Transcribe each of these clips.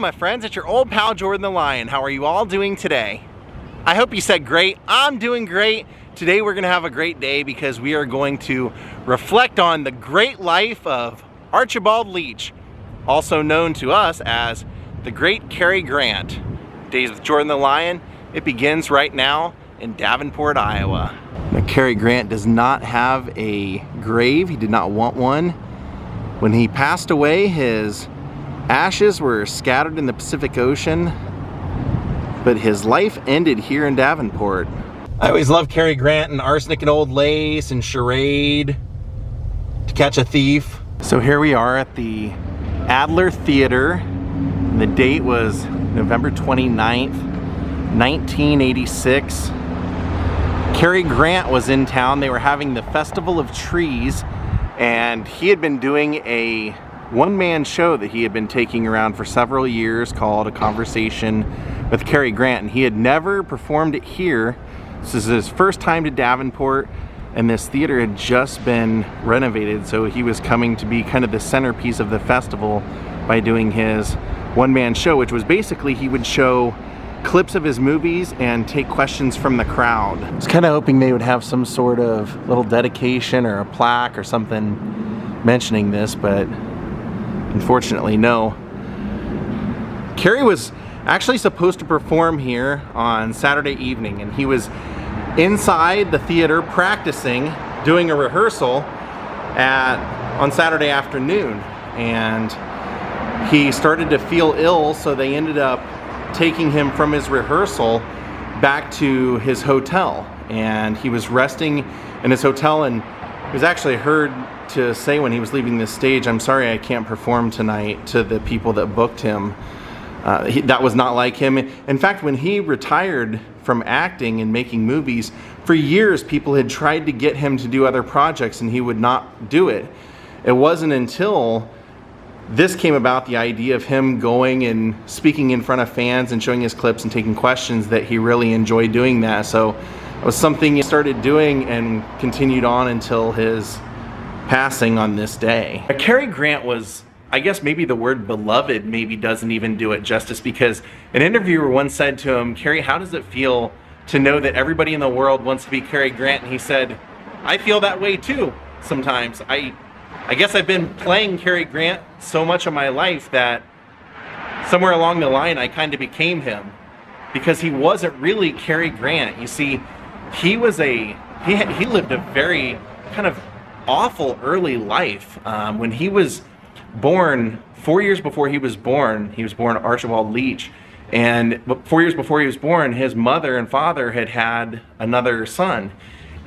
my friends, it's your old pal Jordan the Lion. How are you all doing today? I hope you said great. I'm doing great. Today we're gonna have a great day because we are going to reflect on the great life of Archibald Leach, also known to us as the great Cary Grant. Daze with Jordan the Lion, it begins right now in Davenport, Iowa. Now, Cary Grant does not have a grave. He did not want one. When he passed away, his ashes were scattered in the Pacific Ocean, but his life ended here in Davenport. I always loved Cary Grant and Arsenic and Old Lace and Charade, To Catch a Thief. So here we are at the Adler Theater. And the date was November 29th, 1986. Cary Grant was in town. They were having the Festival of Trees, and he had been doing a one-man show that he had been taking around for several years called A Conversation with Cary Grant, and he had never performed it here. This is his first time to Davenport, and this theater had just been renovated, so he was coming to be kind of the centerpiece of the festival by doing his one-man show, which was basically he would show clips of his movies and take questions from the crowd. I was kind of hoping they would have some sort of little dedication or a plaque or something mentioning this, but unfortunately, no. Cary was actually supposed to perform here on Saturday evening, and he was inside the theater practicing, doing a rehearsal on Saturday afternoon, and he started to feel ill, so they ended up taking him from his rehearsal back to his hotel, and he was resting in his hotel, and he was actually heard to say when he was leaving the stage, "I'm sorry I can't perform tonight," to the people that booked him. That was not like him. In fact, when he retired from acting and making movies, for years people had tried to get him to do other projects and he would not do it. It wasn't until this came about, the idea of him going and speaking in front of fans and showing his clips and taking questions, that he really enjoyed doing that. So it was something he started doing and continued on until his passing on this day. Cary Grant was, I guess maybe the word beloved maybe doesn't even do it justice, because an interviewer once said to him, "Cary, how does it feel to know that everybody in the world wants to be Cary Grant?" And he said, "I feel that way too sometimes. I guess I've been playing Cary Grant so much of my life that somewhere along the line I kind of became him, because he wasn't really Cary Grant. You see, he lived a very kind of awful early life. When he was born, 4 years before he was born Archibald Leach, and 4 years before he was born, his mother and father had another son,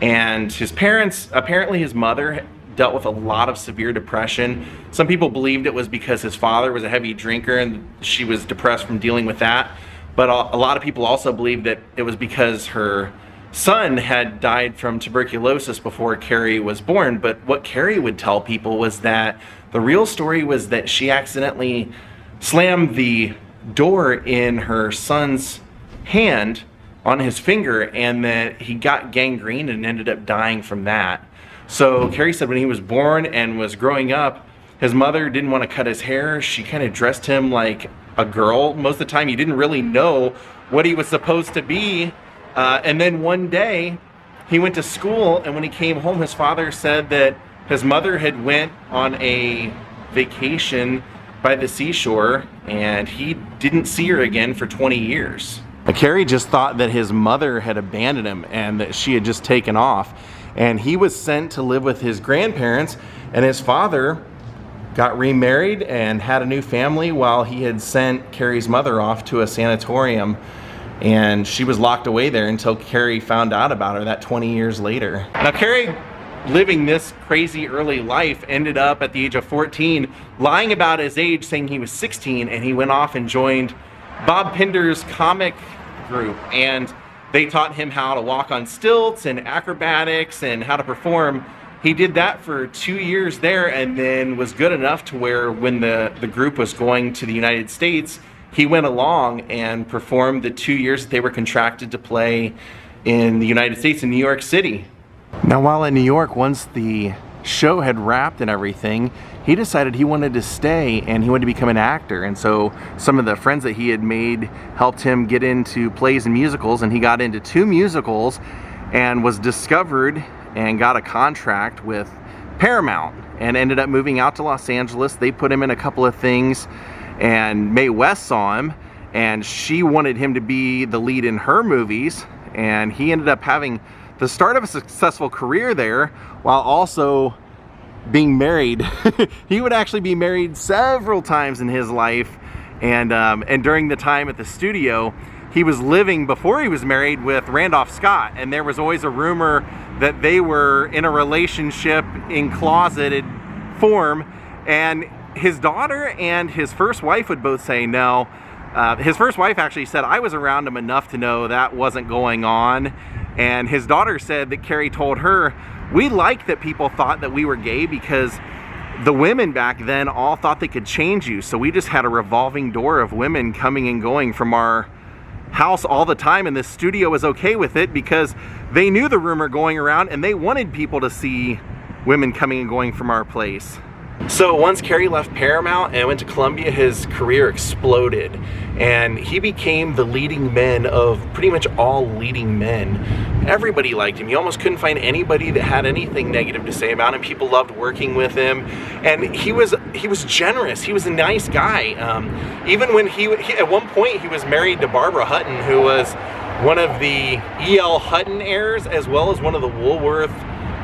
and his parents, apparently his mother dealt with a lot of severe depression. Some people believed it was because his father was a heavy drinker and she was depressed from dealing with that, but a lot of people also believed that it was because her son had died from tuberculosis before Cary was born. But what Cary would tell people was that the real story was that she accidentally slammed the door in her son's hand on his finger, and that he got gangrene and ended up dying from that. So Cary said when he was born and was growing up, his mother didn't want to cut his hair. She kind of dressed him like a girl. Most of the time he didn't really know what he was supposed to be. And then one day he went to school, and when he came home, his father said that his mother had went on a vacation by the seashore and he didn't see her again for 20 years. Cary just thought that his mother had abandoned him and that she had just taken off. And he was sent to live with his grandparents, and his father got remarried and had a new family while he had sent Cary's mother off to a sanatorium, and she was locked away there until Cary found out about her that 20 years later. Now Cary, living this crazy early life, ended up at the age of 14 lying about his age, saying he was 16, and he went off and joined Bob Pinder's comic group, and they taught him how to walk on stilts and acrobatics and how to perform. He did that for 2 years there, and then was good enough to where when the group was going to the United States, he went along and performed the 2 years that they were contracted to play in the United States in New York City. Now while in New York, once the show had wrapped and everything, he decided he wanted to stay and he wanted to become an actor. And so some of the friends that he had made helped him get into plays and musicals, and he got into 2 musicals and was discovered and got a contract with Paramount and ended up moving out to Los Angeles. They put him in a couple of things, and Mae West saw him and she wanted him to be the lead in her movies, and he ended up having the start of a successful career there while also being married. He would actually be married several times in his life, and during the time at the studio, he was living, before he was married, with Randolph Scott, and there was always a rumor that they were in a relationship in closeted form, and his daughter and his first wife would both say no. His first wife actually said, I was around him enough to know that wasn't going on, and his daughter said that Cary told her, we liked that people thought that we were gay because the women back then all thought they could change you, so we just had a revolving door of women coming and going from our house all the time, and the studio was okay with it because they knew the rumor going around and they wanted people to see women coming and going from our place. So once Cary left Paramount and went to Columbia, his career exploded, and he became the leading man of pretty much all leading men. Everybody liked him. You almost couldn't find anybody that had anything negative to say about him. People loved working with him, and he was generous. He was a nice guy. Even when he at one point he was married to Barbara Hutton, who was one of the E.L. Hutton heirs as well as one of the Woolworth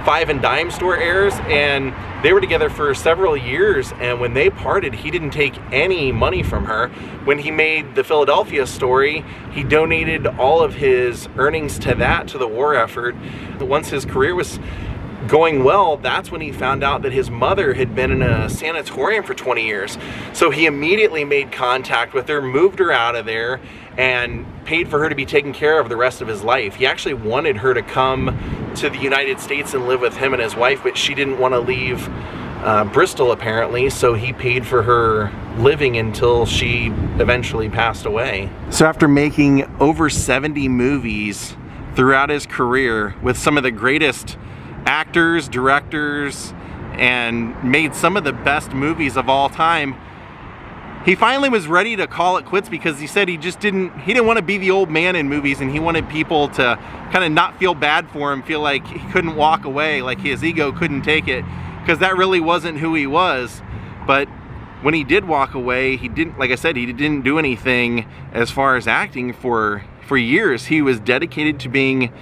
Five and Dime store heirs, and they were together for several years, and when they parted, he didn't take any money from her. When he made the Philadelphia story, he donated all of his earnings to that, to the war effort. Once his career was going well, that's when he found out that his mother had been in a sanatorium for 20 years. So he immediately made contact with her, moved her out of there, and paid for her to be taken care of the rest of his life. He actually wanted her to come to the United States and live with him and his wife, but she didn't want to leave Bristol apparently, so he paid for her living until she eventually passed away. So after making over 70 movies throughout his career with some of the greatest actors, directors, and made some of the best movies of all time, he finally was ready to call it quits because he said he didn't want to be the old man in movies, and he wanted people to kind of not feel bad for him, feel like he couldn't walk away, like his ego couldn't take it, because that really wasn't who he was. But when he did walk away, he didn't, like I said, he didn't do anything as far as acting for years. He was dedicated to being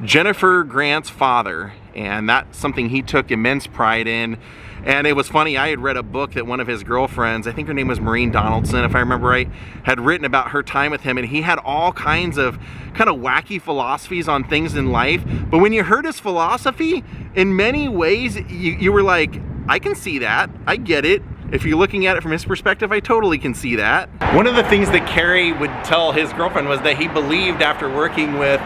Jennifer Grant's father, and that's something he took immense pride in. And it was funny, I had read a book that one of his girlfriends, I think her name was Maureen Donaldson if I remember right, had written about her time with him, and he had all kinds of kind of wacky philosophies on things in life. But when you heard his philosophy, in many ways you were like, I can see that, I get it. If you're looking at it from his perspective, I totally can see that. One of the things that Cary would tell his girlfriend was that he believed, after working with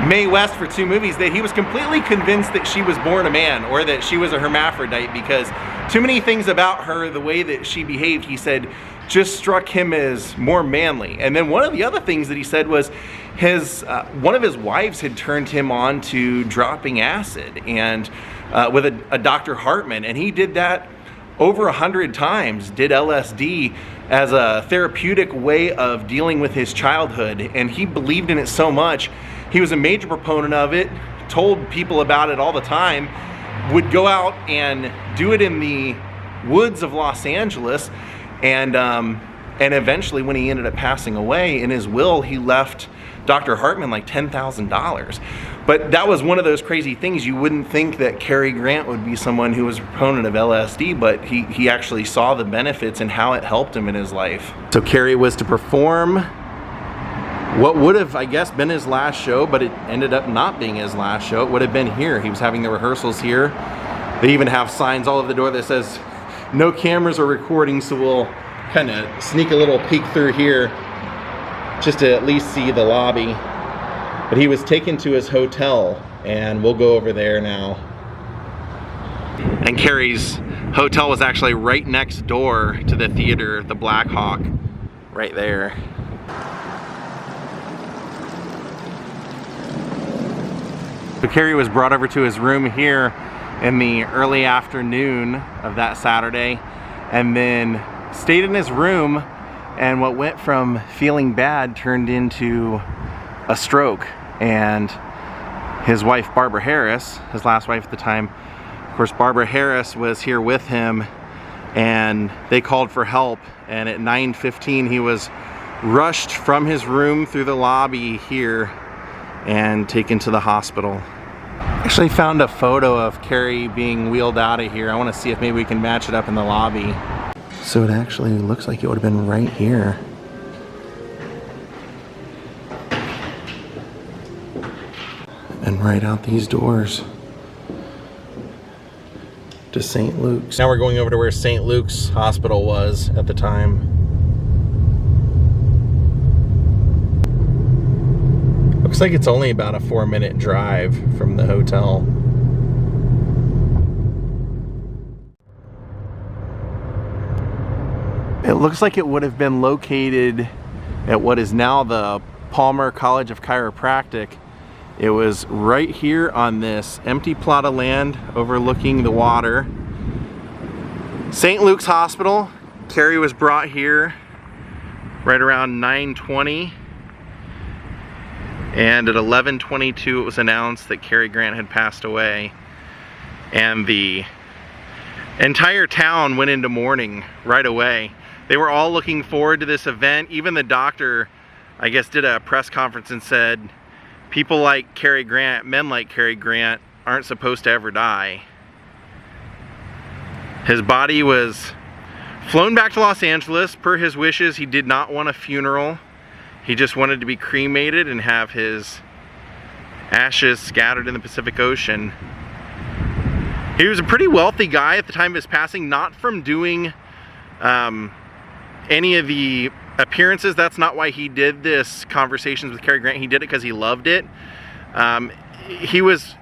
Mae West for 2 movies, that he was completely convinced that she was born a man, or that she was a hermaphrodite, because too many things about her, the way that she behaved, he said, just struck him as more manly. And then one of the other things that he said was one of his wives had turned him on to dropping acid, and with a Dr. Hartman, and he did that over 100 times, did LSD as a therapeutic way of dealing with his childhood, and he believed in it so much. He was a major proponent of it, told people about it all the time, would go out and do it in the woods of Los Angeles, and eventually when he ended up passing away, in his will he left Dr. Hartman like $10,000. But that was one of those crazy things. You wouldn't think that Cary Grant would be someone who was a proponent of LSD, but he actually saw the benefits and how it helped him in his life. So Cary was to perform what would have, I guess, been his last show, but it ended up not being his last show. It would have been here. He was having the rehearsals here. They even have signs all over the door that says no cameras or recording, so we'll kind of sneak a little peek through here just to at least see the lobby. But he was taken to his hotel, and we'll go over there now. And Cary's hotel was actually right next door to the theater, the Black Hawk, right there. So Cary was brought over to his room here, in the early afternoon of that Saturday, and then stayed in his room, and what went from feeling bad turned into a stroke. And his wife, Barbara Harris, his last wife at the time, of course, Barbara Harris was here with him, and they called for help, and at 9:15 he was rushed from his room through the lobby here and taken to the hospital. Actually found a photo of Cary being wheeled out of here. I want to see if maybe we can match it up in the lobby. So it actually looks like it would have been right here. And right out these doors to St. Luke's. Now we're going over to where St. Luke's Hospital was at the time. Looks like it's only about a 4-minute drive from the hotel. It looks like it would have been located at what is now the Palmer College of Chiropractic. It was right here on this empty plot of land overlooking the water. St. Luke's Hospital. Cary was brought here right around 9:20. And at 11:22 it was announced that Cary Grant had passed away. And the entire town went into mourning right away. They were all looking forward to this event. Even the doctor, I guess, did a press conference and said, people like Cary Grant, men like Cary Grant, aren't supposed to ever die. His body was flown back to Los Angeles. Per his wishes, he did not want a funeral. He just wanted to be cremated and have his ashes scattered in the Pacific Ocean. He was a pretty wealthy guy at the time of his passing, not from doing any of the appearances. That's not why he did this Conversations with Cary Grant. He did it because he loved it. He was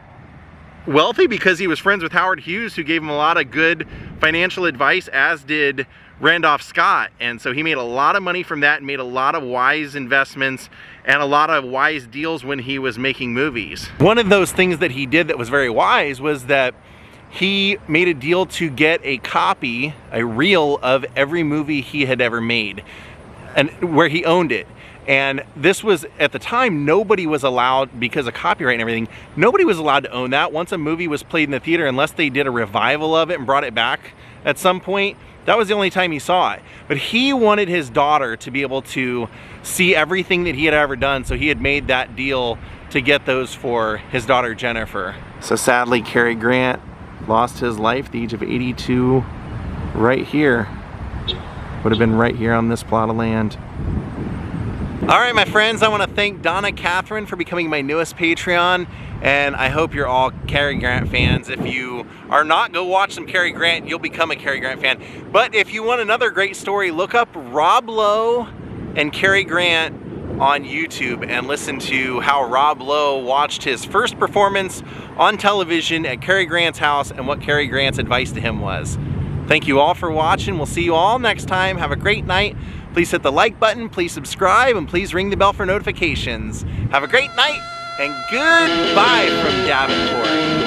wealthy because he was friends with Howard Hughes, who gave him a lot of good financial advice, as did Randolph Scott. And so he made a lot of money from that and made a lot of wise investments and a lot of wise deals when he was making movies. One of those things that he did that was very wise was that he made a deal to get a copy, a reel of every movie he had ever made, and where he owned it. And this was, at the time, nobody was allowed, because of copyright and everything, nobody was allowed to own that. Once a movie was played in the theater, unless they did a revival of it and brought it back at some point, that was the only time he saw it. But he wanted his daughter to be able to see everything that he had ever done, so he had made that deal to get those for his daughter Jennifer. So sadly, Cary Grant lost his life at the age of 82 right here. Would have been right here on this plot of land. All right, my friends, I want to thank Donna Catherine for becoming my newest Patreon, and I hope you're all Cary Grant fans. If you are not, go watch some Cary Grant. You'll become a Cary Grant fan. But if you want another great story, look up Rob Lowe and Cary Grant on YouTube and listen to how Rob Lowe watched his first performance on television at Cary Grant's house and what Cary Grant's advice to him was. Thank you all for watching. We'll see you all next time. Have a great night. Please hit the like button, please subscribe, and please ring the bell for notifications. Have a great night, and goodbye from Davenport.